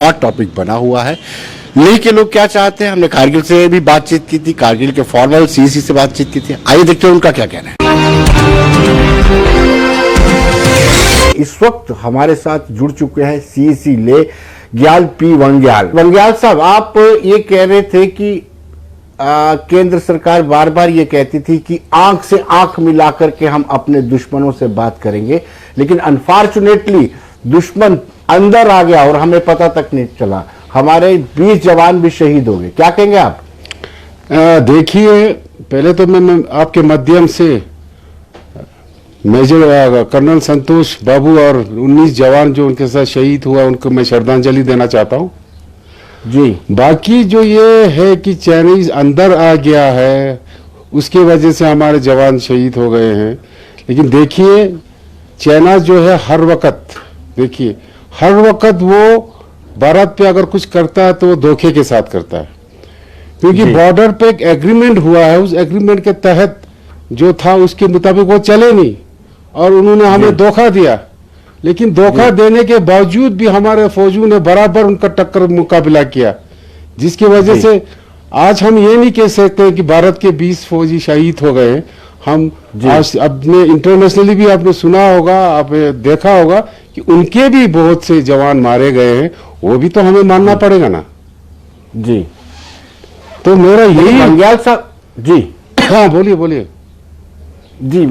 Hot topic बना हुआ है। लेह के लोग क्या चाहते हैं, हमने कारगिल से भी बातचीत की थी, कारगिल के फॉर्मल सीसी से बातचीत की थी। आइए देखते हैं उनका क्या कहना है। इस वक्त हमारे साथ जुड़ चुके हैं सीसी ले ग्याल पी वंग्याल। वंग्याल साहब, आप ये कह रहे थे कि केंद्र सरकार बार बार ये कहती थी कि आंख से आंख मिलाकर के हम अपने दुश्मनों से बात करेंगे, लेकिन अनफॉर्चुनेटली दुश्मन अंदर आ गया और हमें पता तक नहीं चला। हमारे 20 जवान भी शहीद हो गए। क्या कहेंगे आप? देखिए, पहले तो मैं आपके माध्यम से मेजर कर्नल संतोष बाबू और 19 जवान जो उनके साथ शहीद हुआ उनको मैं श्रद्धांजलि देना चाहता हूं जी। बाकी जो ये है कि चाइनीज अंदर आ गया है, उसकी वजह से हमारे जवान शहीद हो गए हैं। लेकिन देखिए, चाइना जो है हर वक्त वो भारत पे अगर कुछ करता है तो वो धोखे के साथ करता है, क्योंकि बॉर्डर पे एक एग्रीमेंट हुआ है। उस एग्रीमेंट के तहत जो था उसके मुताबिक वो चले नहीं और उन्होंने हमें धोखा दिया। लेकिन धोखा देने के बावजूद भी हमारे फौजियों ने बराबर उनका टक्कर मुकाबला किया, जिसकी वजह से आज हम ये नहीं कह सकते कि भारत के 20 फौजी शहीद हो गए। हम आज अपने इंटरनेशनली भी आपने सुना होगा, आपने देखा होगा कि उनके भी बहुत से जवान मारे गए हैं, वो भी तो हमें मानना पड़ेगा ना जी। तो मेरा यही वंग्याल साहब जी। हाँ, बोलिए जी।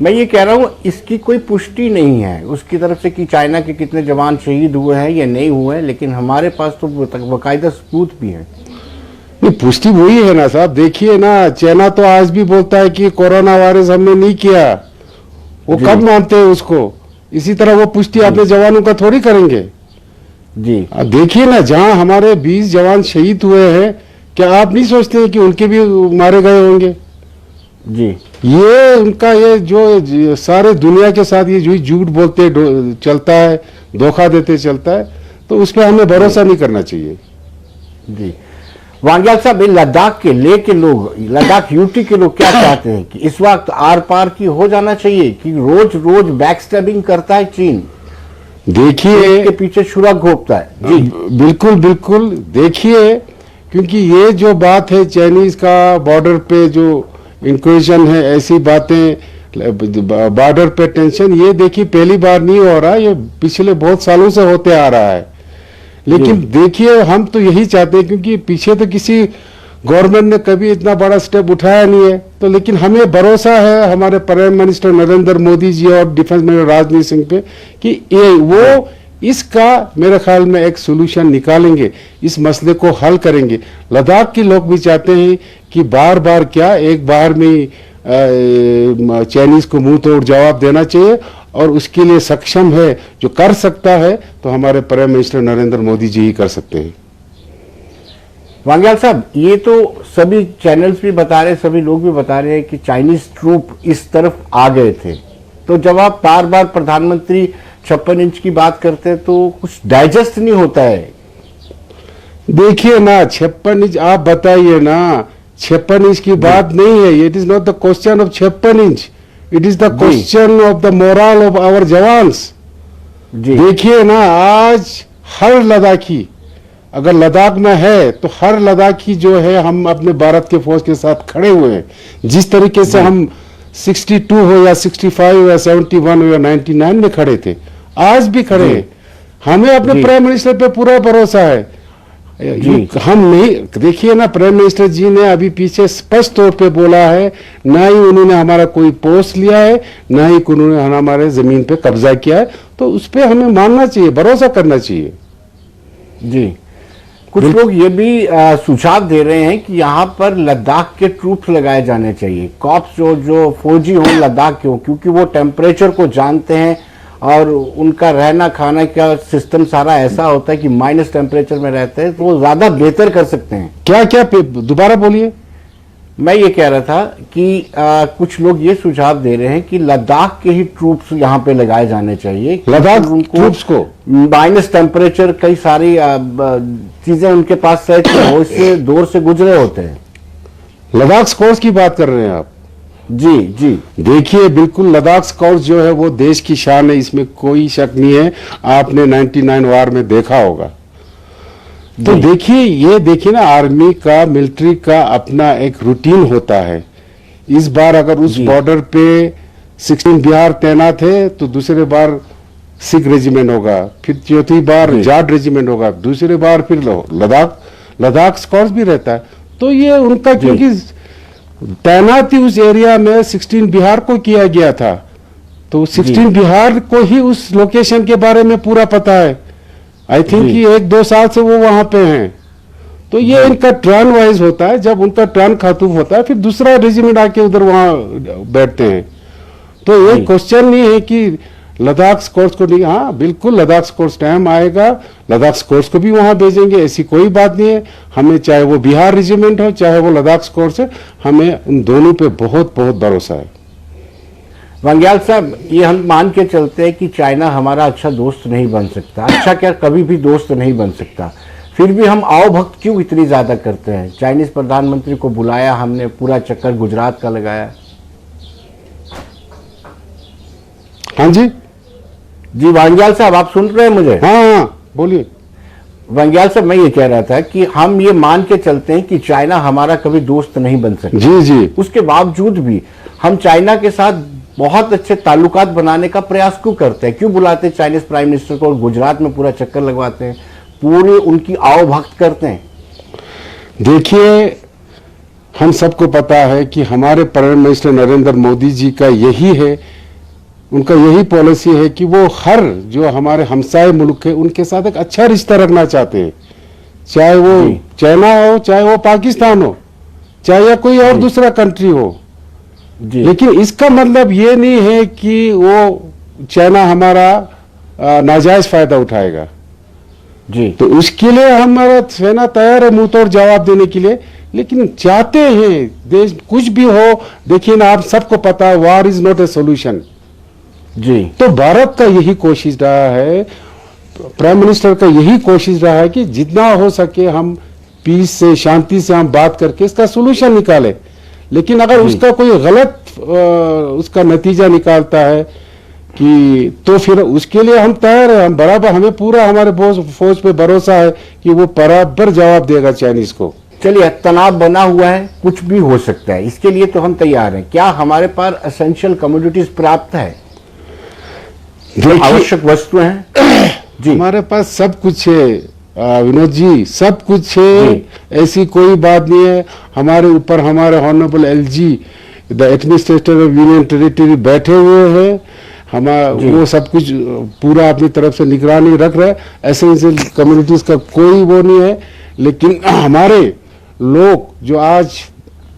मैं ये कह रहा हूँ, इसकी कोई पुष्टि नहीं है उसकी तरफ से कि चाइना के कितने जवान शहीद हुए हैं या नहीं हुए हैं, लेकिन हमारे पास तो बाकायदा सबूत भी है। नहीं, पुष्टि वही है ना साहब। देखिए ना, चाइना तो आज भी बोलता है कि कोरोना वायरस हमने नहीं किया। वो कब मानते हैं उसको? इसी तरह वो पुष्टि अपने जवानों का थोड़ी करेंगे जी। देखिए ना, जहां हमारे 20 जवान शहीद हुए हैं, क्या आप नहीं सोचते हैं कि उनके भी मारे गए होंगे? जी। ये उनका ये जो सारे दुनिया के साथ ये जो झूठ बोलते चलता है, धोखा देते चलता है, तो उस पर हमें भरोसा नहीं करना चाहिए। जी। वांग्याल साहब, लद्दाख के लेह के लोग, लद्दाख यूटी के लोग क्या चाहते हैं कि इस वक्त आर पार की हो जाना चाहिए कि रोज रोज बैक स्टैबिंग करता है चीन? देखिए, के पीछे छुरा घोंपता है जी। बिल्कुल देखिए, क्योंकि ये जो बात है चाइनीज का बॉर्डर पे जो इंक्वेशन है, ऐसी बातें बॉर्डर पे टेंशन, ये देखिए पहली बार नहीं हो रहा, ये पिछले बहुत सालों से होते आ रहा है। लेकिन देखिए, हम तो यही चाहते हैं, क्योंकि पीछे तो किसी गवर्नमेंट ने कभी इतना बड़ा स्टेप उठाया नहीं है, तो लेकिन हमें भरोसा है हमारे प्राइम मिनिस्टर नरेंद्र मोदी जी और डिफेंस मिनिस्टर राजनाथ सिंह पे कि वो इसका मेरे ख्याल में एक सोल्यूशन निकालेंगे, इस मसले को हल करेंगे। लद्दाख के लोग भी चाहते हैं कि बार बार क्या एक बार में चाइनीज को मुंह तोड़ जवाब देना चाहिए, और उसके लिए सक्षम है, जो कर सकता है तो हमारे प्राइम मिनिस्टर नरेंद्र मोदी जी ही कर सकते हैं। वांग्याल साहब, ये तो सभी चैनल्स भी बता रहे, सभी लोग भी बता रहे हैं कि चाइनीज ट्रूप इस तरफ आ गए थे, तो जब आप बार बार प्रधानमंत्री 56 इंच की बात करते हैं तो कुछ डाइजेस्ट नहीं होता है। देखिए ना, 56 इंच आप बताइए ना, 56 इंच की बात नहीं है। It is not the question of 56 inch, it is the question of the morale of our jawans. देखिए ना, आज हर लद्दाखी अगर लद्दाख में है तो हर लद्दाखी जो है, हम अपने भारत के फौज के साथ खड़े हुए हैं। जिस तरीके से हम 62 हो या 65 या 71 या 99 में खड़े थे, आज भी खड़े हैं। हमें अपने प्राइम मिनिस्टर पे पूरा भरोसा है। हम नहीं, देखिए ना, प्राइम मिनिस्टर जी ने अभी पीछे स्पष्ट तौर पे बोला है, ना ही उन्होंने हमारा कोई पोस्ट लिया है, ना ही उन्होंने हमारे जमीन पे कब्जा किया है, तो उस पे हमें मानना चाहिए, भरोसा करना चाहिए। जी। कुछ लोग ये भी सुझाव दे रहे हैं कि यहाँ पर लद्दाख के ट्रूप्स लगाए जाने चाहिए, कॉप्स जो फौजी हो लद्दाख के हो, क्योंकि वो टेम्परेचर को जानते हैं और उनका रहना खाना का सिस्टम सारा ऐसा होता है कि माइनस टेम्परेचर में रहते हैं, तो वो ज्यादा बेहतर कर सकते हैं। क्या दोबारा बोलिए। मैं ये कह रहा था कि कुछ लोग ये सुझाव दे रहे हैं कि लद्दाख के ही ट्रूप्स यहाँ पे लगाए जाने चाहिए। लद्दाख ट्रूप्स को माइनस टेम्परेचर, कई सारी चीजें उनके पास है, उससे दूर से गुजरे होते हैं। लद्दाख स्कोर्स की बात कर रहे हैं आप? जी। देखिए, बिल्कुल लद्दाख स्काउट्स जो है वो देश की शान है, इसमें कोई शक नहीं है। आपने 99 वार में देखा होगा, तो जी। देखिए ना, आर्मी का, मिलिट्री का अपना एक रूटीन होता है। इस बार अगर उस जी। बॉर्डर पे 16 बिहार तैनात है तो दूसरे बार सिख रेजिमेंट होगा, फिर चौथी बार जी। जाट रेजिमेंट होगा, दूसरे बार फिर लद्दाख लद्दाख स्क्वाड्स भी रहता है। तो ये उनका, जी। क्योंकि तैनाती उस एरिया में 16 बिहार को किया गया था, तो 16 बिहार को ही उस लोकेशन के बारे में पूरा पता है। आई थिंक जी। कि 1-2 साल से वो वहां पे हैं। तो ये इनका टर्न वाइज होता है, जब उनका टर्न खत्म होता है फिर दूसरा रेजिमेंट आके उधर वहां बैठते हैं। तो ये जी। क्वेश्चन नहीं है कि लद्दाख स्कोर्स को नहीं, हाँ बिल्कुल लद्दाख स्कोर्स टाइम आएगा, लद्दाख स्कोर्स को भी वहां भेजेंगे, ऐसी कोई बात नहीं है। हमें चाहे वो बिहार रेजिमेंट हो चाहे वो लद्दाख स्कोर्स है, हमें उन दोनों पे बहुत बहुत भरोसा है। वंग्याल साहब, ये हम मान के चलते हैं कि चाइना हमारा अच्छा दोस्त नहीं बन सकता, अच्छा क्या कभी भी दोस्त नहीं बन सकता, फिर भी हम आओ भक्त क्यों इतनी ज्यादा करते हैं? चाइनीज प्रधानमंत्री को बुलाया हमने, पूरा चक्कर गुजरात का लगाया। हाँ जी। जी वंग्याल साहब, आप सुन रहे हैं मुझे? हाँ बोलिए। वंग्याल साहब, मैं ये कह रहा था कि हम ये मान के चलते हैं कि चाइना हमारा कभी दोस्त नहीं बन सकता, जी जी। उसके बावजूद भी हम चाइना के साथ बहुत अच्छे ताल्लुकात बनाने का प्रयास क्यों करते हैं? क्यों बुलाते हैं चाइनीज प्राइम मिनिस्टर को और गुजरात में पूरा चक्कर लगवाते हैं, पूरे उनकी आओ भक्त करते हैं? देखिए, हम सबको पता है कि हमारे प्राइम मिनिस्टर नरेंद्र मोदी जी का यही है, उनका यही पॉलिसी है कि वो हर जो हमारे हमसाए मुल्क है उनके साथ एक अच्छा रिश्ता रखना चाहते हैं, चाहे वो जी। चाइना हो, चाहे वो पाकिस्तान हो, चाहे या कोई और दूसरा कंट्री हो। जी। लेकिन इसका मतलब ये नहीं है कि वो चाइना हमारा नाजायज फायदा उठाएगा। जी। तो उसके लिए हमारा सेना तैयार है मुंह तोड़ जवाब देने के लिए, लेकिन चाहते हैं देश कुछ भी हो। देखिए ना, आप सबको पता है war is not a solution. जी। तो भारत का यही कोशिश रहा है, प्राइम मिनिस्टर का यही कोशिश रहा है कि जितना हो सके हम पीस से, शांति से हम बात करके इसका सोल्यूशन निकाले। लेकिन अगर उसका कोई गलत उसका नतीजा निकालता है कि, तो फिर उसके लिए हम तैयार है, हम बराबर, हमें पूरा हमारे फौज पे भरोसा है कि वो बराबर जवाब देगा चाइनीज को। चलिए, तनाव बना हुआ है, कुछ भी हो सकता है, इसके लिए तो हम तैयार हैं। क्या हमारे पास एसेंशियल कमोडिटीज प्राप्त है, जो आवश्यक वस्तुएं हैं? जी। हमारे पास सब कुछ है विनोद जी, सब कुछ है, ऐसी कोई बात नहीं है। हमारे ऊपर हमारे honourable LG, the administrator of union territory, बैठे हुए हैं। वो सब कुछ पूरा अपनी तरफ से निगरानी रख रहे हैं। एसेंशियल कम्युनिटीज का कोई वो नहीं है। लेकिन हमारे लोग जो आज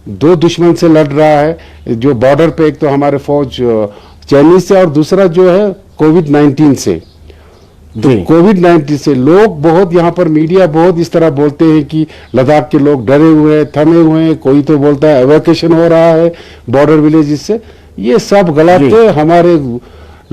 दो दुश्मन से लड़ रहा है, जो बॉर्डर पे, एक तो हमारे फौज चाइनीज से और दूसरा जो है कोविड-19 से। तो कोविड-19 से लोग बहुत, यहाँ पर मीडिया बहुत इस तरह बोलते हैं कि लद्दाख के लोग डरे हुए हैं, थमे हुए हैं, कोई तो बोलता है एवैक्यूएशन हो रहा है बॉर्डर विलेज से। ये सब गलत है। हमारे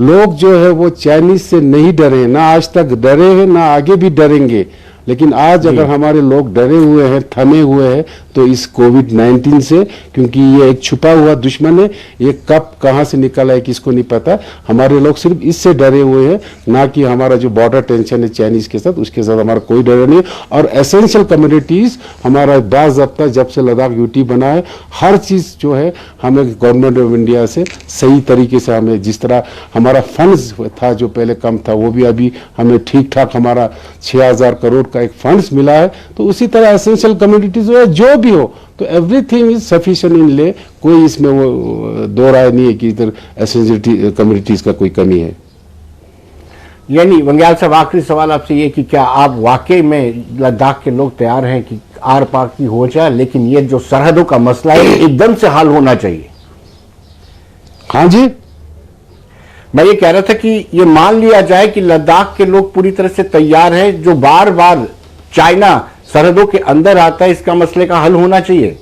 लोग जो है वो चाइनीज से नहीं डरे, ना आज तक डरे हैं, ना आगे भी डरेंगे। लेकिन आज अगर हमारे लोग डरे हुए हैं, थमे हुए हैं, तो इस कोविड-19 से, क्योंकि ये एक छुपा हुआ दुश्मन है, ये कब कहां से निकला है किसको नहीं पता। हमारे लोग सिर्फ इससे डरे हुए हैं, ना कि हमारा जो बॉर्डर टेंशन है चाइनीज के साथ, उसके साथ हमारा कोई डर नहीं। और एसेंशियल कम्युनिटीज हमारा बाज़ाब्ता जब से लद्दाख यूटी बना है, हर चीज जो है हमें गवर्नमेंट ऑफ इंडिया से सही तरीके से, हमें जिस तरह हमारा फंड्स था जो पहले कम था, वो भी अभी हमें ठीक ठाक, हमारा 6000 करोड़ का एक फंड्स मिला है। तो उसी तरह एसेंशियल कम्युनिटीज जो भी हो, तो एवरीथिंग इज सफिशिएंट इन ले। कोई इसमें वो दो राय नहीं है कि इधर एसेंशियल कम्युनिटीज का कोई कमी है। यानी वंग्याल साहब, आखिरी सवाल आपसे ये कि क्या आप वाकई में लद्दाख के लोग तैयार हैं कि आर पार की हो जाए, लेकिन ये जो सरहदों का मसला है एकदम से हल होना चाहिए? हाँ जी, मैं ये कह रहा था कि ये मान लिया जाए कि लद्दाख के लोग पूरी तरह से तैयार हैं, जो बार बार चाइना सरहदों के अंदर आता है, इसका मसले का हल होना चाहिए।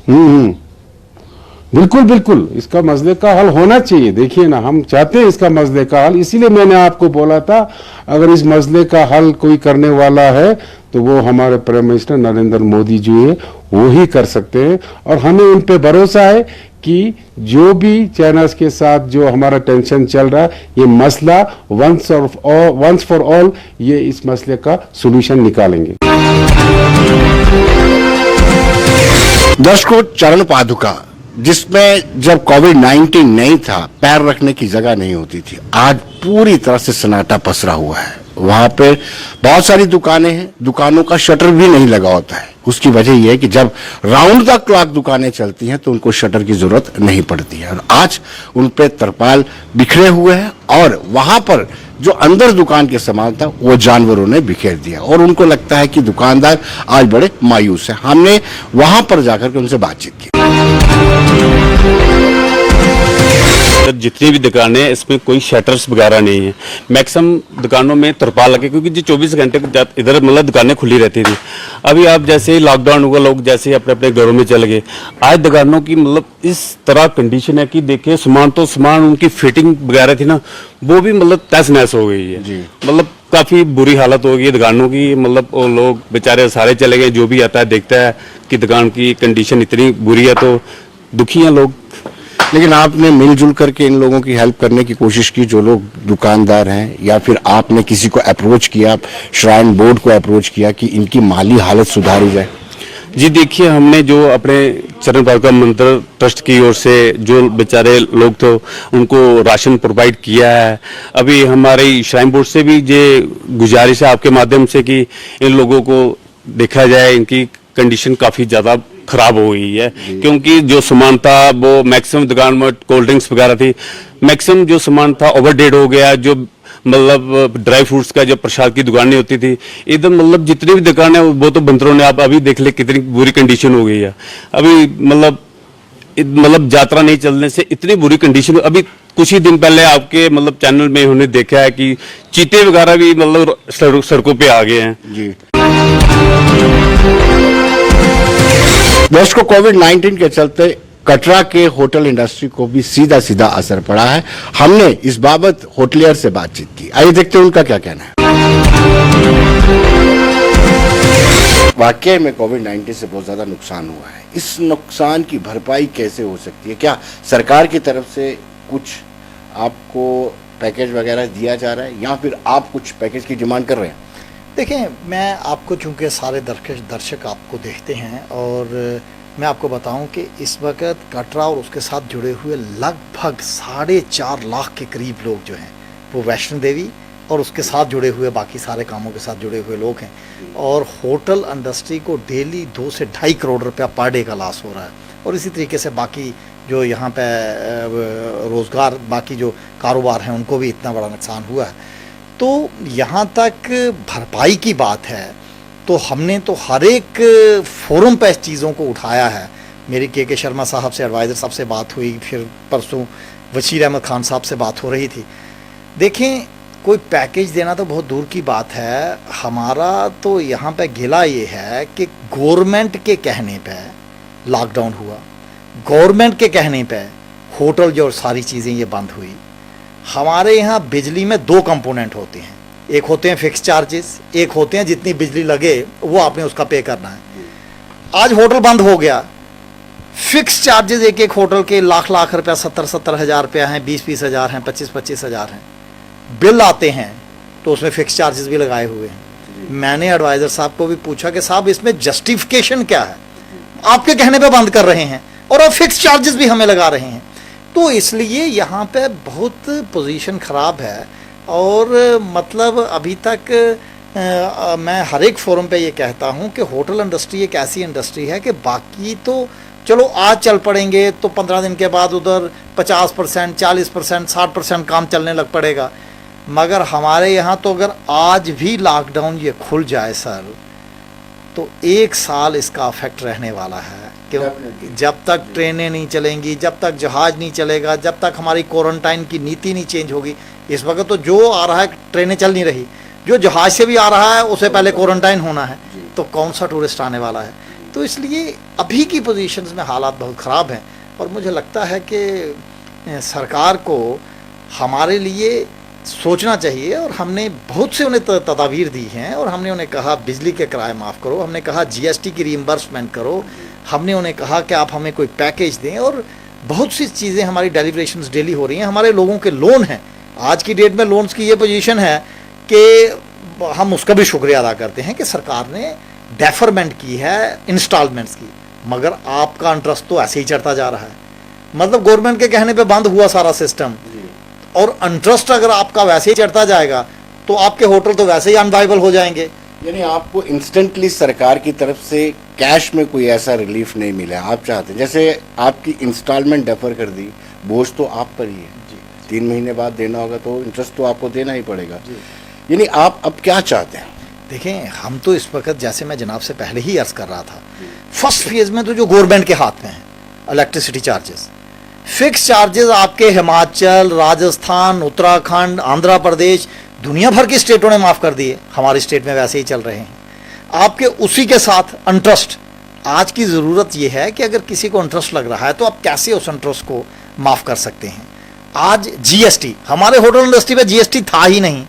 बिल्कुल बिल्कुल, इसका मसले का हल होना चाहिए। देखिए ना, हम चाहते हैं इसका मसले का हल, इसीलिए मैंने आपको बोला था अगर इस मसले का हल कोई करने वाला है तो वो हमारे प्राइम मिनिस्टर नरेंद्र मोदी जी है, वो ही कर सकते हैं। और हमें उन पे भरोसा है कि जो भी चाइनास के साथ जो हमारा टेंशन चल रहा है, ये मसला वंस फॉर ऑल ये इस मसले का सॉल्यूशन निकालेंगे। दर्शकों, चरण पादुका जिसमें जब कोविड-19 नहीं था पैर रखने की जगह नहीं होती थी, आज पूरी तरह से सन्नाटा पसरा हुआ है। वहां पे बहुत सारी दुकानें हैं, दुकानों का शटर भी नहीं लगा होता है। उसकी वजह यह है कि जब राउंड द क्लॉक दुकानें चलती हैं तो उनको शटर की जरूरत नहीं पड़ती है और आज उन पे तरपाल बिखरे हुए हैं और वहां पर जो अंदर दुकान के सामान था वो जानवरों ने बिखेर दिया और उनको लगता है कि दुकानदार आज बड़े मायूस हैं। हमने वहां पर जाकर के उनसे बातचीत की। जितनी भी दुकानें हैं इसमें कोई शटर्स वगैरह नहीं है। मैक्सिमम दुकानों में तरपाल लगे क्योंकि जी 24 घंटे इधर मतलब दुकानें खुली रहती थी। अभी आप जैसे ही लॉकडाउन हुआ लोग जैसे ही अपने अपने घरों में चले गए, आज दुकानों की मतलब इस तरह कंडीशन है कि देखिए सामान उनकी फिटिंग वगैरह थी ना वो भी मतलब तहस नहस हो गई है। मतलब काफी बुरी हालत हो गई है दुकानों की। मतलब वो लोग बेचारे सारे चले गए, जो भी आता है देखता है कि दुकान की कंडीशन इतनी बुरी है तो दुखी हैं लोग। लेकिन आपने मिलजुल करके इन लोगों की हेल्प करने की कोशिश की, जो लोग दुकानदार हैं, या फिर आपने किसी को अप्रोच किया, श्राइन बोर्ड को अप्रोच किया कि इनकी माली हालत सुधारी जाए? जी देखिए, हमने जो अपने चरण पादुका मंदिर ट्रस्ट की ओर से जो बेचारे लोग थे उनको राशन प्रोवाइड किया है। अभी हमारी श्राइन बोर्ड से भी ये गुजारिश है आपके माध्यम से कि इन लोगों को देखा जाए, इनकी कंडीशन काफी ज्यादा खराब हो गई है क्योंकि जो सामान था वो मैक्सिमम दुकान में कोल्ड ड्रिंक्स वगैरह थी, मैक्सिमम जो सामान था ओवरडेट हो गया। जो मतलब ड्राई फ्रूट्स का जो प्रसाद की दुकानें होती थी एकदम मतलब जितनी भी दुकानें वो तो बंदरों ने आप अभी देख ले कितनी बुरी कंडीशन हो गई है। अभी मतलब यात्रा नहीं चलने से इतनी बुरी कंडीशन। अभी कुछ ही दिन पहले आपके मतलब चैनल में उन्होंने देखा है कि चीते वगैरह भी मतलब सड़कों पे आ गए हैं। जी दोस्तों, कोविड-19 के चलते कटरा के होटल इंडस्ट्री को भी सीधा सीधा असर पड़ा है। हमने इस बाबत होटलियर से बातचीत की, आइए देखते हैं उनका क्या कहना है। वाकई में कोविड-19 से बहुत ज्यादा नुकसान हुआ है। इस नुकसान की भरपाई कैसे हो सकती है? क्या सरकार की तरफ से कुछ आपको पैकेज वगैरह दिया जा रहा है या फिर आप कुछ पैकेज की डिमांड कर रहे हैं? देखें, मैं आपको चूंकि सारे दर्शक आपको देखते हैं और मैं आपको बताऊं कि इस वक्त कटरा और उसके साथ जुड़े हुए लगभग 4.5 लाख के करीब लोग जो हैं वो वैष्णो देवी और उसके साथ जुड़े हुए बाकी सारे कामों के साथ जुड़े हुए लोग हैं और होटल इंडस्ट्री को डेली 2 से 2.5 करोड़ रुपया पर डे का लॉस हो रहा है और इसी तरीके से बाकी जो यहाँ पे रोज़गार बाकी जो कारोबार हैं उनको भी इतना बड़ा नुकसान हुआ है। तो यहाँ तक भरपाई की बात है तो हमने तो हर एक फोरम पे इस चीज़ों को उठाया है। मेरी के शर्मा साहब से एडवाइज़र साहब से बात हुई, फिर परसों वसीर अहमद खान साहब से बात हो रही थी। देखें, कोई पैकेज देना तो बहुत दूर की बात है। हमारा तो यहाँ पे गिला ये है कि गवर्नमेंट के कहने पे लॉकडाउन हुआ, गवर्नमेंट के कहने पे होटल जो सारी चीज़ें ये बंद हुई। हमारे यहाँ बिजली में 2 कंपोनेंट होते हैं, एक होते हैं फिक्स चार्जेस, एक होते हैं जितनी बिजली लगे वो आपने उसका पे करना है। आज होटल बंद हो गया, फिक्स चार्जेस एक एक होटल के लाख लाख रुपया 70 हज़ार रुपया हैं, 20 हज़ार हैं, 25 हज़ार हैं। बिल आते हैं तो उसमें फिक्स चार्जेस भी लगाए हुए हैं। मैंने एडवाइज़र साहब को भी पूछा कि साहब इसमें जस्टिफिकेशन क्या है, आपके कहने पे बंद कर रहे हैं और अब फिक्स चार्जेस भी हमें लगा रहे हैं। तो इसलिए यहाँ पे बहुत पोजीशन ख़राब है और मतलब अभी तक मैं हर एक फोरम पे ये कहता हूँ कि होटल इंडस्ट्री एक ऐसी इंडस्ट्री है कि बाकी तो चलो आज चल पड़ेंगे तो 15 दिन के बाद उधर 50%, 40%, 60% काम चलने लग पड़ेगा, मगर हमारे यहाँ तो अगर आज भी लॉकडाउन ये खुल जाए सर तो 1 साल इसका अफेक्ट रहने वाला है। क्यों? जब तक ट्रेनें नहीं चलेंगी, जब तक जहाज नहीं चलेगा, जब तक हमारी क्वारंटाइन की नीति नहीं चेंज होगी। इस वक्त तो जो आ रहा है ट्रेनें चल नहीं रही, जो जहाज से भी आ रहा है उसे पहले क्वारंटाइन होना है, तो कौन सा टूरिस्ट आने वाला है। तो इसलिए अभी की पोजीशंस में हालात बहुत ख़राब हैं और मुझे लगता है कि सरकार को हमारे लिए सोचना चाहिए और हमने बहुत से उन्हें तदाबीर दी हैं और हमने उन्हें कहा बिजली के किराए माफ़ करो, हमने कहा GST की रीइंबर्समेंट करो, हमने उन्हें कहा कि आप हमें कोई पैकेज दें और बहुत सी चीज़ें हमारी डेलिब्रेशंस डेली हो रही हैं, हमारे लोगों के लोन हैं। आज की डेट में लोन्स की ये पोजीशन है कि हम उसका भी शुक्रिया अदा करते हैं कि सरकार ने डेफरमेंट की है इंस्टॉलमेंट्स की, मगर आपका इंटरेस्ट तो ऐसे ही चढ़ता जा रहा है। मतलब गवर्नमेंट के कहने पे बंद हुआ सारा सिस्टम, और इंटरेस्ट अगर आपका वैसे ही चढ़ता जाएगा तो आपके होटल तो वैसे ही अनवाइबल हो जाएंगे। यानी आपको इंस्टेंटली सरकार की तरफ से कैश में कोई ऐसा रिलीफ नहीं मिला। आप चाहते हैं जैसे आपकी इंस्टॉलमेंट डेफर कर दी, बोझ तो आप पर ही है, 3 महीने बाद देना होगा तो इंटरेस्ट तो आपको देना ही पड़ेगा। यानी आप अब क्या चाहते हैं? देखें, हम तो इस वक्त, जैसे मैं जनाब से पहले ही अर्ज कर रहा था, फर्स्ट फेज में तो जो गवर्नमेंट के हाथ में है इलेक्ट्रिसिटी चार्जेस, फिक्स चार्जेस आपके हिमाचल, राजस्थान, उत्तराखंड, आंध्र प्रदेश, दुनिया भर की स्टेटों ने माफ़ कर दिए, हमारी स्टेट में वैसे ही चल रहे हैं आपके। उसी के साथ इंटरेस्ट, आज की ज़रूरत यह है कि अगर किसी को इंटरेस्ट लग रहा है तो आप कैसे उस इंटरेस्ट को माफ़ कर सकते हैं। आज जीएसटी, हमारे होटल इंडस्ट्री में जीएसटी था ही नहीं,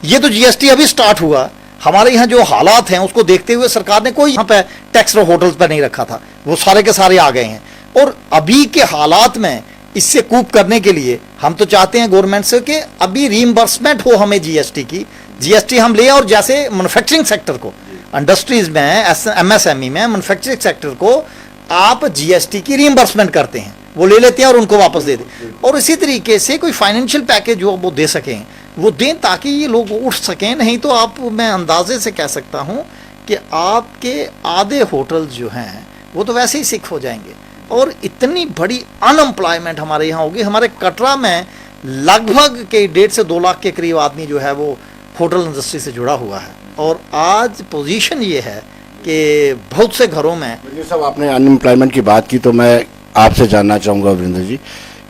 ये तो जीएसटी अभी स्टार्ट हुआ। हमारे यहाँ जो हालात हैं उसको देखते हुए सरकार ने कोई यहाँ पे टैक्स होटल्स पर नहीं रखा था, वो सारे के सारे आ गए हैं। और अभी के हालात में इससे कूप करने के लिए हम तो चाहते हैं गवर्नमेंट से कि अभी रीइंबर्समेंट हो हमें जीएसटी की, जीएसटी हम ले, और जैसे मैन्युफैक्चरिंग सेक्टर को, इंडस्ट्रीज में, एमएसएमई में, मैन्युफैक्चरिंग सेक्टर को आप जीएसटी की रीइंबर्समेंट करते हैं, वो ले लेते हैं और उनको वापस दे दें। और इसी तरीके से कोई फाइनेंशियल पैकेज जो वो दे सकें वो दें, ताकि ये लोग उठ सकें। नहीं तो आप, मैं अंदाजे से कह सकता हूँ कि आपके आधे होटल जो हैं वो तो वैसे ही सिक हो जाएंगे, और इतनी बड़ी अनएम्प्लॉयमेंट हमारे यहाँ होगी। हमारे कटरा में लगभग के 1.5 से 2 लाख के करीब आदमी जो है वो होटल इंडस्ट्री से जुड़ा हुआ है, और आज पोजीशन ये है कि बहुत से घरों में। वजीर साहब, आपने अनएम्प्लॉयमेंट की बात की तो मैं आपसे जानना चाहूँगा वीरेंद्र जी,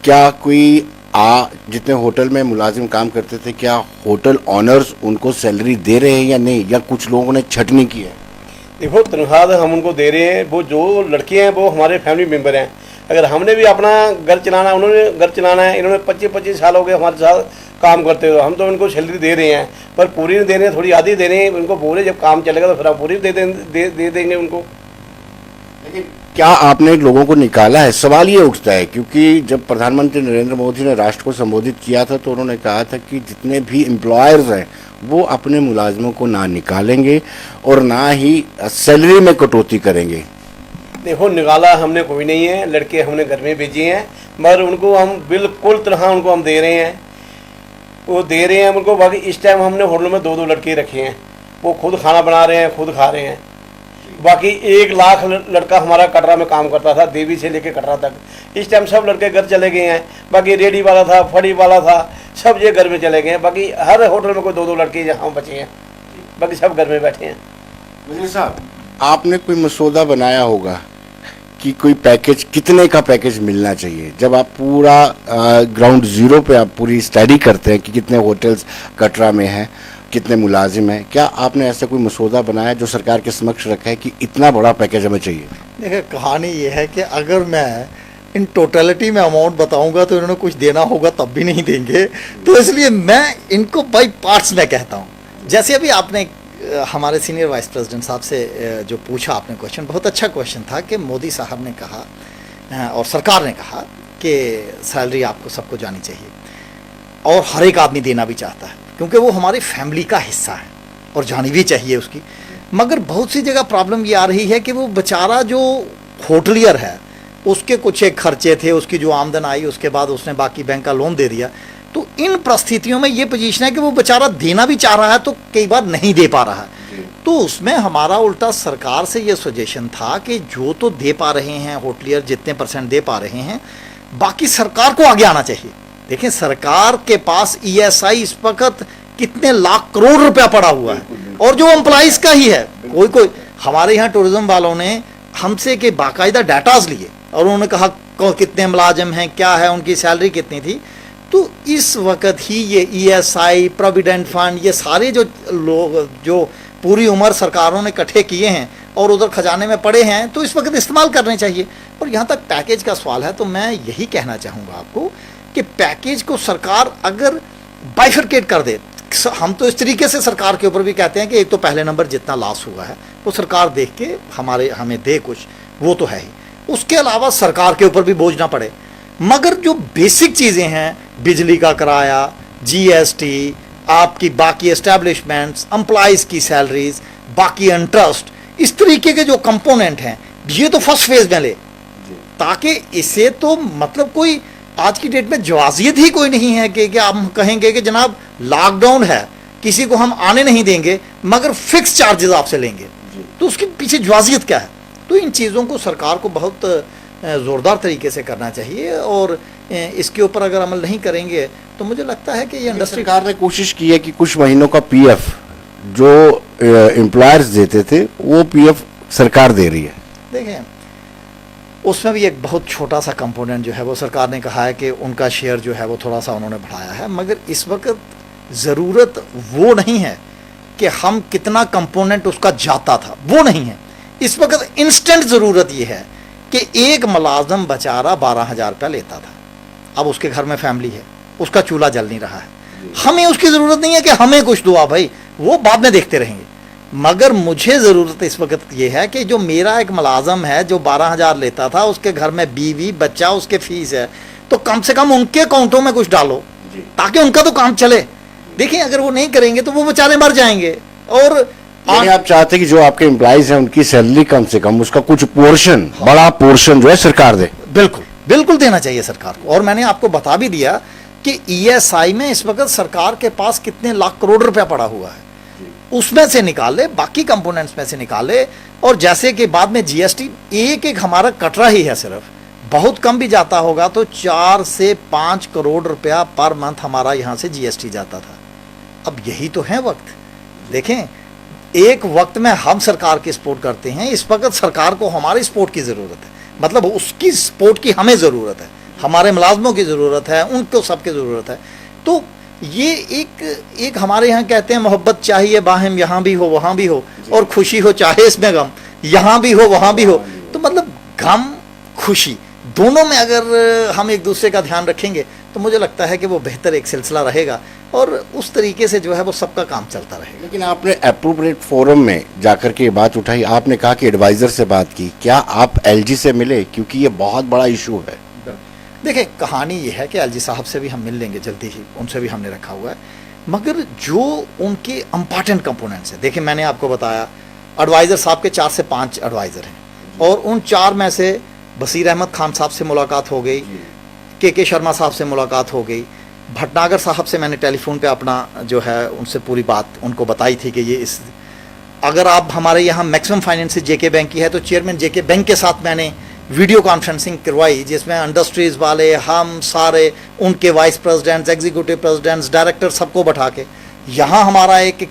क्या कोई जितने होटल में मुलाजिम काम करते थे, क्या होटल ऑनर्स उनको सैलरी दे रहे हैं या नहीं, या कुछ लोगों ने छटनी की है? देखो, तनख्वाह हम उनको दे रहे हैं, वो जो लड़के हैं वो हमारे फैमिली मेम्बर हैं। अगर हमने भी अपना घर चलाना, उन्होंने घर चलाना है, इन्होंने 25-25 साल हो गए हमारे साथ काम करते हुए, हम तो इनको सैलरी दे रहे हैं, पर पूरी नहीं दे रहे हैं, थोड़ी आधी दे रहे हैं। उनको बोले जब काम चलेगा तो फिर हम पूरी दे देंगे उनको। लेकिन क्या आपने लोगों को निकाला है? सवाल ये उठता है क्योंकि जब प्रधानमंत्री नरेंद्र मोदी ने राष्ट्र को संबोधित किया था तो उन्होंने कहा था कि जितने भी एम्प्लॉयर्स हैं वो अपने मुलाजिमों को ना निकालेंगे और ना ही सैलरी में कटौती करेंगे। देखो, निकाला हमने कोई नहीं है, लड़के हमने घर में भेजे हैं, मगर उनको हम बिल्कुल तनख्वाह उनको हम दे रहे हैं, वो दे रहे हैं उनको। बाकी इस टाइम हमने होटल में 2-2 लड़के रखे हैं, वो खुद खाना बना रहे हैं, खुद खा रहे हैं। बाकी 1 लाख लड़का हमारा कटरा में काम करता था, देवी से लेके कटरा तक। इस टाइम सब लड़के घर चले गए हैं। बाकी रेडी वाला था, फड़ी वाला था, सब ये घर में चले गए हैं। बाकी हर होटल में कोई 2-2 लड़के यहाँ बचे हैं, बाकी सब घर में बैठे हैं। वजीर साहब, आपने कोई मसौदा बनाया होगा कि कोई पैकेज, कितने का पैकेज मिलना चाहिए? जब आप पूरा ग्राउंड जीरो पे आप पूरी स्टडी करते हैं कि कितने होटल्स कटरा में हैं, कितने मुलाजिम हैं, क्या आपने ऐसा कोई मसौदा बनाया जो सरकार के समक्ष रखा है कि इतना बड़ा पैकेज हमें चाहिए? देखिए, कहानी ये है कि अगर मैं इन टोटलिटी में अमाउंट बताऊंगा तो इन्होंने कुछ देना होगा तब भी नहीं देंगे, तो इसलिए मैं इनको बाई पार्ट्स में कहता हूँ। जैसे अभी आपने हमारे सीनियर वाइस प्रेसिडेंट साहब से जो पूछा आपने क्वेश्चन, बहुत अच्छा क्वेश्चन था कि मोदी साहब ने कहा और सरकार ने कहा कि सैलरी आपको सबको जानी चाहिए और हर एक आदमी देना भी चाहता है क्योंकि वो हमारी फैमिली का हिस्सा है और जानी भी चाहिए उसकी। मगर बहुत सी जगह प्रॉब्लम ये आ रही है कि वो बेचारा जो होटलियर है उसके कुछ एक खर्चे थे, उसकी जो आमदन आई उसके बाद उसने बाकी बैंक का लोन दे दिया, तो इन परिस्थितियों में ये पोजीशन है कि वो बेचारा देना भी चाह रहा है तो कई बार नहीं दे पा रहा है। तो उसमें हमारा उल्टा सरकार से ये सजेशन था कि जो तो दे पा रहे हैं होटलियर, जितने % दे पा रहे हैं, बाकी सरकार को आगे आना चाहिए। देखें, सरकार के पास ईएसआई इस वक्त कितने लाख करोड़ रुपया पड़ा हुआ है और जो एम्प्लॉइज का ही है। कोई हमारे यहाँ टूरिज्म वालों ने हमसे के बाकायदा डाटाज लिए और उन्होंने कहा कितने मुलाजिम हैं, क्या है, उनकी सैलरी कितनी थी। तो इस वक्त ही ये ईएसआई, प्रोविडेंट फंड, ये सारे जो लोग जो पूरी उम्र सरकारों ने इकट्ठे किए हैं और उधर खजाने में पड़े हैं, तो इस वक्त इस्तेमाल करने चाहिए। और यहाँ तक पैकेज का सवाल है तो मैं यही कहना चाहूँगा आपको कि पैकेज को सरकार अगर बाइफरकेट कर दे, हम तो इस तरीके से सरकार के ऊपर भी कहते हैं कि एक तो पहले नंबर जितना लॉस हुआ है वो सरकार देख के हमें दे कुछ, वो तो है ही। उसके अलावा सरकार के ऊपर भी बोझ ना पड़े। मगर जो बेसिक चीज़ें हैं, बिजली का किराया, जीएसटी, आपकी बाकी एस्टैब्लिशमेंट्स, एम्प्लॉइज़ की सैलरीज, बाकी इंटरेस्ट, इस तरीके के जो कंपोनेंट हैं, ये तो फर्स्ट फेज में ले, ताकि इसे तो मतलब कोई आज की डेट में जवाजियत ही कोई नहीं है कि हम कहेंगे कि जनाब लॉकडाउन है, किसी को हम आने नहीं देंगे मगर फिक्स चार्जेस आपसे लेंगे, तो उसके पीछे जवाजियत क्या है? तो इन चीज़ों को सरकार को बहुत ज़ोरदार तरीके से करना चाहिए, और इसके ऊपर अगर अमल नहीं करेंगे तो मुझे लगता है कि ये इंडस्ट्री सरकार ने कोशिश की है कि कुछ महीनों का पीएफ जो एम्प्लॉयर्स देते थे वो पीएफ सरकार दे रही है। देखें, उसमें भी एक बहुत छोटा सा कंपोनेंट जो है वो सरकार ने कहा है कि उनका शेयर जो है वो थोड़ा सा उन्होंने बढ़ाया है, मगर इस वक्त ज़रूरत वो नहीं है कि हम कितना कंपोनेंट उसका जाता था, वो नहीं है। इस वक्त इंस्टेंट ज़रूरत ये है कि एक मुलाजम बेचारा 12,000 रुपया लेता था, अब उसके घर में फैमिली है, उसका चूल्हा जल नहीं रहा है, हमें उसकी ज़रूरत नहीं है कि हमें कुछ दुआ भाई, वो बाद में देखते रहेंगे, मगर मुझे ज़रूरत इस वक्त ये है कि जो मेरा एक मुलाजम है जो 12,000 लेता था, उसके घर में बीवी बच्चा, उसके फीस है, तो कम से कम उनके अकाउंटों में कुछ डालो ताकि उनका तो काम चले। देखिए, अगर वो नहीं करेंगे तो वो बेचारे मर जाएंगे। और आप चाहते कि जो आपके एम्प्लॉइज हैं उनकी सैलरी कम से कम उसका कुछ पोर्शन, बड़ा पोर्शन जो है सरकार दे। बिल्कुल बिल्कुल देना चाहिए सरकार को। और मैंने आपको बता भी दिया कि ईएसआई में इस वक्त सरकार के पास कितने लाख करोड़ रुपया पड़ा हुआ है, उसमें से निकाले, बाकी कंपोनेंट्स में से निकाले। और जैसे कि बाद में जीएसटी एक एक हमारा कटरा ही है, सिर्फ बहुत कम भी जाता होगा तो 4 से 5 करोड़ रुपया पर मंथ हमारा यहाँ से जीएसटी जाता था। अब यही तो है वक्त। देखें, एक वक्त में हम सरकार की सपोर्ट करते हैं, इस वक्त सरकार को हमारी सपोर्ट की ज़रूरत है, मतलब उसकी सपोर्ट की हमें ज़रूरत है, हमारे मुलाजमों की ज़रूरत है, उनको सबकी ज़रूरत है। तो ये एक हमारे यहाँ कहते हैं मोहब्बत चाहिए बाहिम, यहाँ भी हो वहाँ भी हो, और खुशी हो चाहे इसमें गम, यहाँ भी हो वहाँ भी हो। तो मतलब गम खुशी दोनों में अगर हम एक दूसरे का ध्यान रखेंगे तो मुझे लगता है कि वो बेहतर एक सिलसिला रहेगा, और उस तरीके से जो है वो सबका काम चलता रहेगा। लेकिन आपने अप्रोप्रिएट फोरम में जाकर के ये बात उठाई, आपने कहा कि एडवाइजर से बात की, क्या आप एलजी से मिले? क्योंकि ये बहुत बड़ा इशू है। देखिए, कहानी ये है कि एलजी साहब से भी हम मिल लेंगे जल्दी ही, उनसे भी हमने रखा हुआ है, मगर जो उनके इम्पॉर्टेंट कंपोनेंट्स हैं, देखिए मैंने आपको बताया एडवाइज़र साहब के 4 से 5 एडवाइज़र हैं, और उन 4 में से बसीर अहमद खान साहब से मुलाकात हो गई, के शर्मा साहब से मुलाकात हो गई, भटनागर साहब से मैंने टेलीफोन पे अपना जो है उनसे पूरी बात उनको बताई थी कि ये इस अगर आप हमारे यहाँ मैक्सिमम फाइनेंस से जेके बैंक की है तो चेयरमैन जेके बैंक के साथ मैंने वीडियो कॉन्फ्रेंसिंग करवाई, जिसमें इंडस्ट्रीज़ वाले, हम सारे, उनके vice presidents, executive presidents, director, सबको बैठा के यहाँ हमारा एक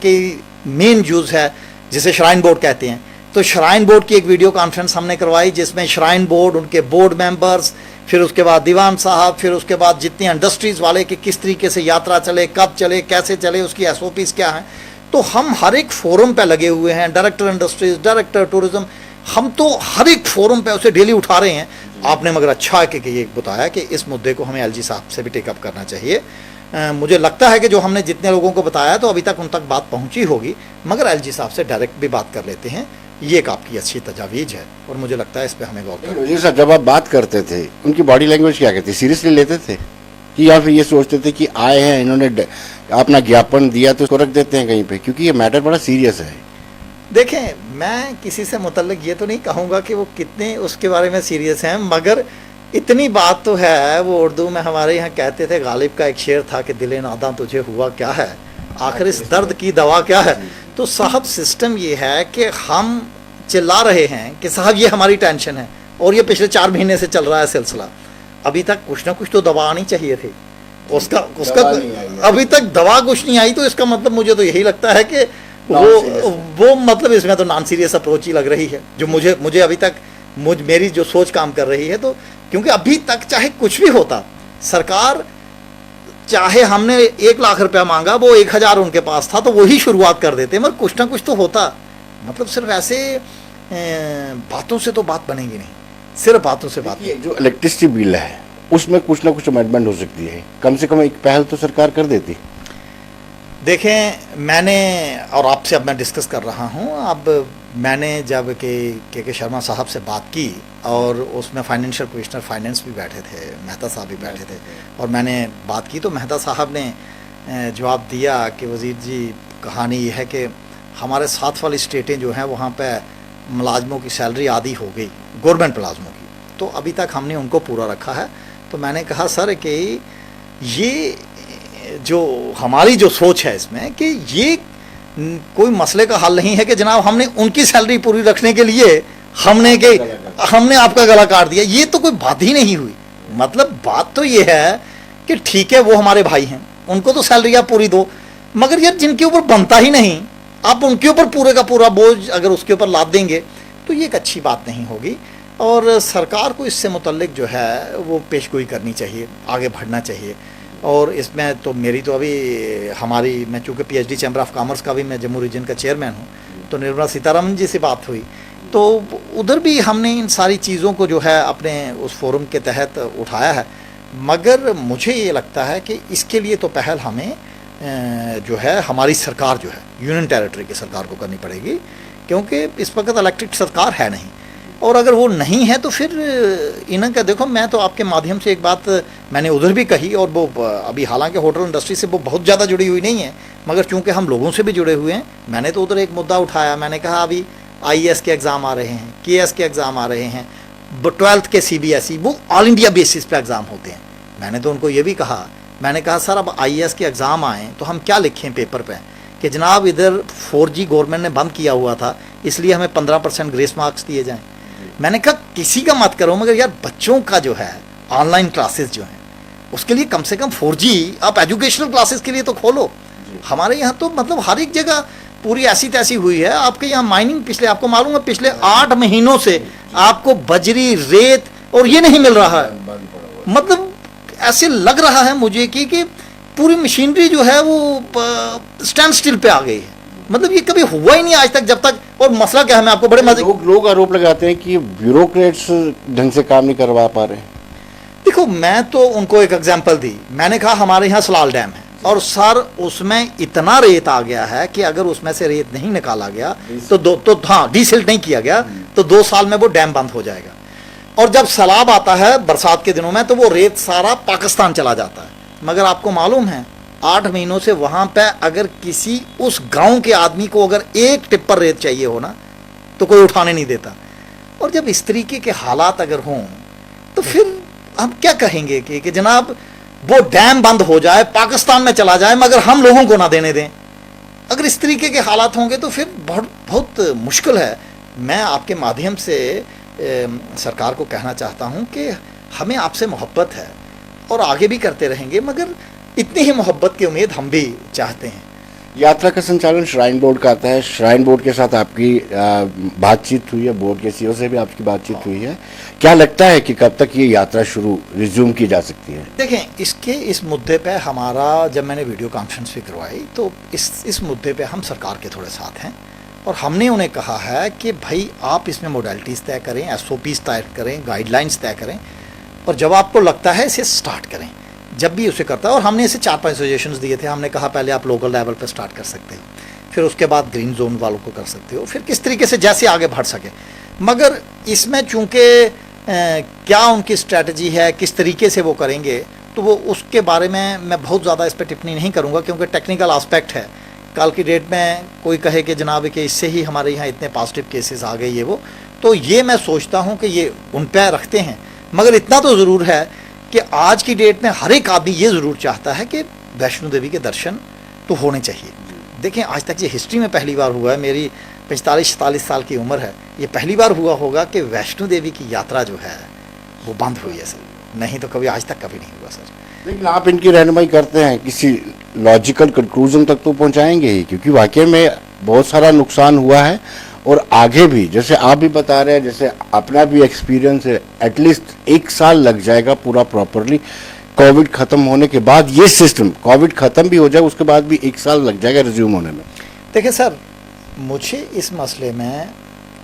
मेन यूज़ है जिसे श्राइन बोर्ड कहते हैं, तो श्राइन बोर्ड की एक वीडियो कॉन्फ्रेंस हमने करवाई, जिसमें श्राइन बोर्ड, उनके बोर्ड मेंबर्स, फिर उसके बाद दीवान साहब, फिर उसके बाद जितनी इंडस्ट्रीज़ वाले कि किस तरीके से यात्रा चले, कब चले, कैसे चले, उसकी एसओपीज़ क्या हैं। तो हम हर एक फोरम पे लगे हुए हैं, डायरेक्टर इंडस्ट्रीज़, डायरेक्टर टूरिज्म, हम तो हर एक फोरम पे उसे डेली उठा रहे हैं। आपने मगर अच्छा है कि ये बताया कि इस मुद्दे को हमें एलजी साहब से भी टेकअप करना चाहिए। मुझे लगता है कि जो हमने जितने लोगों को बताया तो अभी तक उन तक बात पहुँची होगी, मगर एलजी साहब से डायरेक्ट भी बात कर लेते हैं, ये एक आपकी अच्छी तजावीज़ है, और मुझे लगता है इस पर हमें गौर करना चाहिए। साहब, जब आप बात करते थे उनकी बॉडी लैंग्वेज क्या कहती, सीरियसली लेते थे कि या फिर ये सोचते थे कि आए हैं इन्होंने अपना ज्ञापन दिया तो इसको रख देते हैं कहीं पे, क्योंकि ये मैटर बड़ा सीरियस है? देखें, मैं किसी से मुतल्लिक ये तो नहीं कहूँगा कि वो कितने उसके बारे में सीरियस हैं, मगर इतनी बात तो है, वो उर्दू में हमारे यहाँ कहते थे, गालिब का एक शेर था कि दिले नादा तुझे हुआ क्या है, आखिर इस दर्द की दवा क्या है। तो साहब सिस्टम ये है कि हम चिल्ला रहे हैं कि साहब ये हमारी टेंशन है, और ये पिछले 4 महीने से चल रहा है सिलसिला, अभी तक कुछ ना कुछ तो दवा आनी चाहिए थी, उसका अभी तक दवा कुछ नहीं आई। तो इसका मतलब मुझे तो यही लगता है कि वो मतलब इसमें तो नॉन सीरियस अप्रोच ही लग रही है, जो मुझे अभी तक मेरी जो सोच काम कर रही है। तो क्योंकि अभी तक चाहे कुछ भी होता, सरकार चाहे हमने 1 लाख रुपया मांगा, वो 1,000 उनके पास था तो वही शुरुआत कर देते, मगर कुछ ना कुछ तो होता। मतलब सिर्फ ऐसे बातों से तो बात बनेगी नहीं, सिर्फ बातों से बात। जो इलेक्ट्रिसिटी बिल है उसमें कुछ ना कुछ अमेंडमेंट हो सकती है, कम से कम एक पहल तो सरकार कर देती। देखें, मैंने और आपसे अब मैं डिस्कस कर रहा हूं, अब मैंने जब के शर्मा साहब से बात की और उसमें फाइनेंशियल कमिश्नर फाइनेंस भी बैठे थे, मेहता साहब भी बैठे थे, और मैंने बात की तो मेहता साहब ने जवाब दिया कि वज़ीर जी, कहानी ये है कि हमारे साथ वाली स्टेटें जो हैं वहाँ पे मुलाजमों की सैलरी आधी हो गई, गवर्नमेंट मुलाजमों की, तो अभी तक हमने उनको पूरा रखा है। तो मैंने कहा सर कि ये जो हमारी जो सोच है इसमें कि ये कोई मसले का हल नहीं है कि जनाब हमने उनकी सैलरी पूरी रखने के लिए हमने आपका गला काट दिया, ये तो कोई बात ही नहीं हुई। मतलब बात तो ये है कि ठीक है वो हमारे भाई हैं, उनको तो सैलरी आप पूरी दो, मगर यार जिनके ऊपर बनता ही नहीं आप उनके ऊपर पूरे का पूरा बोझ अगर उसके ऊपर लाद देंगे तो ये एक अच्छी बात नहीं होगी। और सरकार को इससे मुतल्लिक जो है वो पेशगोई करनी चाहिए, आगे बढ़ना चाहिए। और इसमें तो मेरी तो अभी हमारी, मैं चूँकि PhD चैम्बर ऑफ कॉमर्स का भी मैं जम्मू रीजन का चेयरमैन हूँ, तो निर्मला सीतारमन जी से बात हुई तो उधर भी हमने इन सारी चीज़ों को जो है अपने उस फोरम के तहत उठाया है। मगर मुझे ये लगता है कि इसके लिए तो पहल हमें जो है हमारी सरकार जो है यूनियन टेरिटरी की सरकार को करनी पड़ेगी, क्योंकि इस वक्त इलेक्टेड सरकार है नहीं, और अगर वो नहीं है तो फिर इनका देखो, मैं तो आपके माध्यम से एक बात मैंने उधर भी कही, और वो अभी हालांकि होटल इंडस्ट्री से वो बहुत ज़्यादा जुड़ी हुई नहीं है, मगर चूंकि हम लोगों से भी जुड़े हुए हैं, मैंने तो उधर एक मुद्दा उठाया। मैंने कहा अभी IAS के एग्ज़ाम आ रहे हैं, KS के एग्ज़ाम आ रहे हैं, 12th के CBSE, वो ऑल इंडिया बेसिस पे एग्ज़ाम होते हैं। मैंने तो उनको ये भी कहा, मैंने कहा सर अब IAS के एग्ज़ाम आएँ तो हम क्या लिखें पेपर पे कि जनाब इधर 4G गवर्नमेंट ने बंद किया हुआ था इसलिए हमें 15% ग्रेस मार्क्स दिए जाएँ। मैंने कहा किसी का मत करो, मगर यार बच्चों का जो है ऑनलाइन क्लासेस जो हैं उसके लिए कम से कम 4G आप एजुकेशनल क्लासेस के लिए तो खोलो। हमारे यहाँ तो मतलब हर एक जगह पूरी ऐसी तैसी हुई है। आपके यहाँ माइनिंग पिछले, आपको मालूम है पिछले 8 महीनों से आपको बजरी, रेत और ये नहीं मिल रहा है। मतलब ऐसे लग रहा है मुझे कि पूरी मशीनरी जो है वो स्टैंड स्टिल पे आ गई है। मतलब ये कभी हुआ ही नहीं आज तक, जब तक। और मसला क्या है, मैं आपको बड़े मजे लोग आरोप लगाते हैं कि ब्यूरोक्रेट्स ढंग से काम नहीं करवा पा रहे। देखो, मैं तो उनको एक एग्जांपल दी, मैंने कहा हमारे यहाँ सलाल डैम है और सर उसमें इतना रेत आ गया है कि अगर उसमें से रेत नहीं निकाला गया तो हाँ डीसिल्ट नहीं किया गया तो 2 साल में वो डैम बंद हो जाएगा। और जब सैलाब आता है बरसात के दिनों में तो वो रेत सारा पाकिस्तान चला जाता है। मगर आपको मालूम है 8 महीनों से वहां पे अगर किसी उस गांव के आदमी को अगर एक टिप्पर रेत चाहिए हो ना तो कोई उठाने नहीं देता। और जब इस तरीके के हालात अगर हों तो फिर हम क्या कहेंगे कि जनाब वो डैम बंद हो जाए, पाकिस्तान में चला जाए, मगर हम लोगों को ना देने दें। अगर इस तरीके के हालात होंगे तो फिर बहुत मुश्किल है। मैं आपके माध्यम से सरकार को कहना चाहता हूं कि हमें आपसे मोहब्बत है और आगे भी करते रहेंगे, मगर इतनी ही मोहब्बत की उम्मीद हम भी चाहते हैं। यात्रा का संचालन श्राइन बोर्ड का आता है। श्राइन बोर्ड के साथ आपकी बातचीत हुई है, बोर्ड के CEO से भी आपकी बातचीत हुई है। क्या लगता है कि कब तक ये यात्रा रिज्यूम की जा सकती है? देखें, इस मुद्दे पे हमारा, जब मैंने वीडियो कॉन्फ्रेंस भी करवाई तो इस मुद्दे पे हम सरकार के थोड़े साथ हैं और हमने उन्हें कहा है कि भाई आप इसमें मोडालिटीज़ तय करें, SOPs तय करें, गाइडलाइंस तय करें, और जब आपको लगता है इसे स्टार्ट करें जब भी उसे करता है। और हमने इसे 4-5 सजेशंस दिए थे। हमने कहा पहले आप लोकल लेवल पर स्टार्ट कर सकते हो, फिर उसके बाद ग्रीन जोन वालों को कर सकते हो, फिर किस तरीके से जैसे आगे बढ़ सके। मगर इसमें चूंकि क्या उनकी स्ट्रैटेजी है, किस तरीके से वो करेंगे, तो वो उसके बारे में मैं बहुत ज़्यादा इस पर टिप्पणी नहीं करूँगा, क्योंकि टेक्निकल आस्पेक्ट है। कल की डेट में कोई कहे कि जनाब कि इससे ही हमारे यहाँ इतने पॉजिटिव केसेस आ गए ये वो, तो ये मैं सोचता हूँ कि ये उन पर रखते हैं। मगर इतना तो ज़रूर है कि आज की डेट में हर एक आदमी ये ज़रूर चाहता है कि वैष्णो देवी के दर्शन तो होने चाहिए। देखें, आज तक ये हिस्ट्री में पहली बार हुआ है, मेरी 45-47 साल की उम्र है, ये पहली बार हुआ होगा कि वैष्णो देवी की यात्रा जो है वो बंद हुई है सर। नहीं तो कभी आज तक कभी नहीं हुआ सर। लेकिन आप इनकी रहनुमाई करते हैं, किसी लॉजिकल कंक्लूजन तक तो पहुंचाएंगे ही, क्योंकि वाकई में बहुत सारा नुकसान हुआ है और आगे भी, जैसे आप भी बता रहे हैं, जैसे अपना भी एक्सपीरियंस है, एटलीस्ट 1 साल लग जाएगा पूरा प्रॉपरली। कोविड खत्म होने के बाद ये सिस्टम, कोविड खत्म भी हो जाए उसके बाद भी 1 साल लग जाएगा रिज्यूम होने में। देखिए सर, मुझे इस मसले में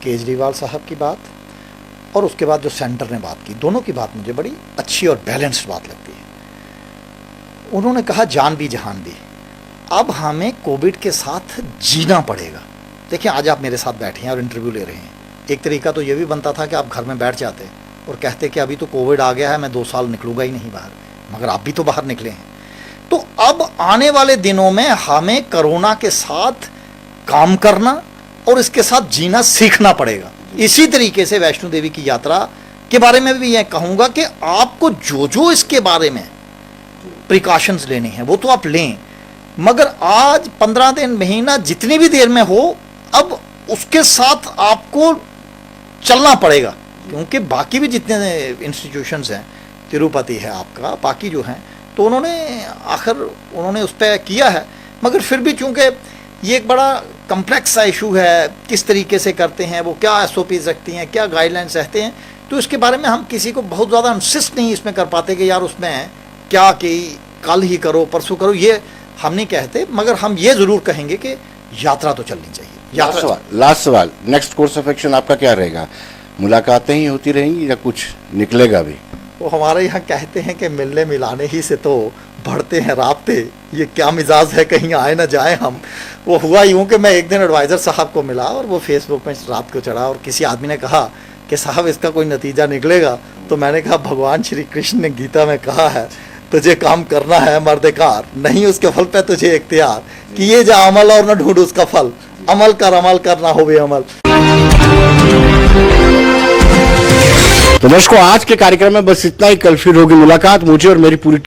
केजरीवाल साहब की बात और उसके बाद जो सेंटर ने बात की, दोनों की बात मुझे बड़ी अच्छी और बैलेंस्ड बात लगती है। उन्होंने कहा जान भी जहान भी, अब हमें कोविड के साथ जीना पड़ेगा। देखिए आज आप मेरे साथ बैठे हैं और इंटरव्यू ले रहे हैं, एक तरीका तो ये भी बनता था कि आप घर में बैठ जाते और कहते कि अभी तो कोविड आ गया है, मैं 2 साल निकलूंगा ही नहीं बाहर, मगर आप भी तो बाहर निकले हैं। तो अब आने वाले दिनों में हमें कोरोना के साथ काम करना और इसके साथ जीना सीखना पड़ेगा। इसी तरीके से वैष्णो देवी की यात्रा के बारे में भी यह कहूँगा कि आपको जो जो इसके बारे में प्रिकॉशंस लेने हैं वो तो आप लें, मगर आज 15 दिन महीना जितनी भी देर में हो, अब उसके साथ आपको चलना पड़ेगा, क्योंकि बाकी भी जितने इंस्टीट्यूशंस हैं, तिरुपति है आपका, बाकी जो हैं, तो उन्होंने उस पर किया है, मगर फिर भी चूंकि ये एक बड़ा कम्प्लेक्स सा इशू है, किस तरीके से करते हैं, वो क्या SOPs रखती हैं, क्या गाइडलाइंस रहते हैं, तो इसके बारे में हम किसी को बहुत ज़्यादा इंसिस्ट नहीं इसमें कर पाते कि यार उसमें क्या कि कल ही करो परसों करो, ये हम नहीं कहते, मगर हम ये ज़रूर कहेंगे कि यात्रा तो चलनी चाहिए। लास्ट सवाल, नेक्स्ट कोर्स ऑफ एक्शन आपका क्या रहेगा? मुलाकातें ही होती रहेंगी या कुछ निकलेगा भी? वो हमारे यहाँ कहते हैं कि मिलने मिलाने ही से तो बढ़ते हैं राब्ते, ये क्या मिजाज है, कहीं आए ना जाए हम। वो हुआ यूँ कि मैं एक दिन एडवाइज़र साहब को मिला और वो फेसबुक में रात को चढ़ा और किसी आदमी ने कहा कि साहब इसका कोई नतीजा निकलेगा, तो मैंने कहा भगवान श्री कृष्ण ने गीता में कहा है तुझे काम करना है मर्दकार, नहीं उसके फल पे तुझे इख्तियार, किए जा अमल और न ढूंढ उसका फल, अमल कर ना हो बेअमल। तो दर्शकों आज के कार्यक्रम में बस इतना ही, कल फिर होगी मुलाकात। मुझे और मेरी पूरी